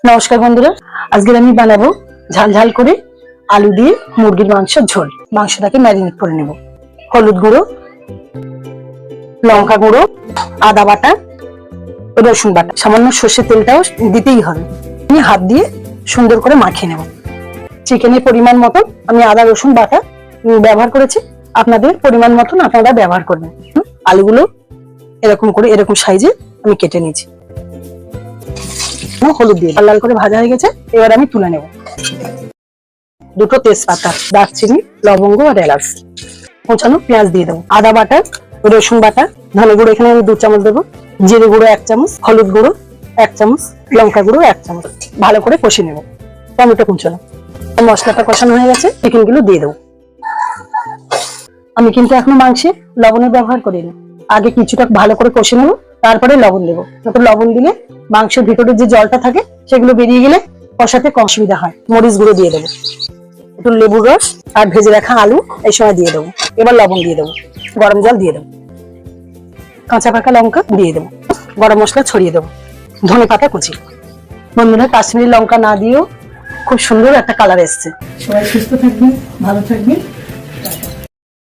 নমস্কার বন্ধুরা, আজকে আমি বানাবো ঝাল ঝাল করে আলু দিয়ে মুরগির মাংসের ঝোল। মাংসটাকে ম্যারিনেট করে নেব। হলুদ গুঁড়ো, লঙ্কা গুঁড়ো, আদা বাটা, রসুন বাটা, সামান্য সর্ষের তেলটাও দিতেই হবে। আমি হাত দিয়ে সুন্দর করে মাখিয়ে নেব। চিকেনের পরিমাণ মতন আমি আদা রসুন বাটা ব্যবহার করেছি, আপনাদের পরিমাণ মতন আপনারা ব্যবহার করবেন। আলুগুলো এরকম করে এরকম সাইজে আমি কেটে নিয়েছি। হলুদ দিয়ে লাল করে ভাজা হয়ে গেছে, এবার আমি তুলে নেব। দুটো তেজপাতা, দারচিনি, লবঙ্গ আর এলাচ, কোচানো পেঁয়াজ দিয়ে দেবো। আদা বাটা, রসুন বাটা, ধনে গুঁড়ো এখানে আমি 2 চামচ দেবো, জিরে গুঁড়ো 1 চামচ, হলুদ গুঁড়ো 1 চামচ, লঙ্কা গুঁড়ো 1 চামচ, ভালো করে কষে নেব। টমেটো কুচানো। মশলাটা কষানো হয়ে গেছে, চিকেন গুলো দিয়ে দেবো। আমি কিন্তু এখনো মাংসে লবণের ব্যবহার করিনি, আগে কিছুটা ভালো করে কষে নেবো, তারপরে লবণ দেবো। তারপর লবণ দিলে মাংসের ভিতরে যে জলটা থাকে সেগুলো বেরিয়ে গেলে কষাতে অসুবিধা হয়। মরিচ গুঁড়ো দিয়ে দেবো, একটু লেবুর রস আর ভেজে রাখা আলু এই সময় দিয়ে দেবো। এবার লবণ দিয়ে দেবো, গরম জল দিয়ে দেবো, কাঁচা পাকা লঙ্কা দিয়ে দেবো, গরম মশলা ছড়িয়ে দেবো, ধনে পাতা কুচি। বন্ধুরা, কাশ্মীরি লঙ্কা না দিয়েও খুব সুন্দর একটা কালার এসছে। সবাই সুস্থ থাকবেন, ভালো থাকবেন।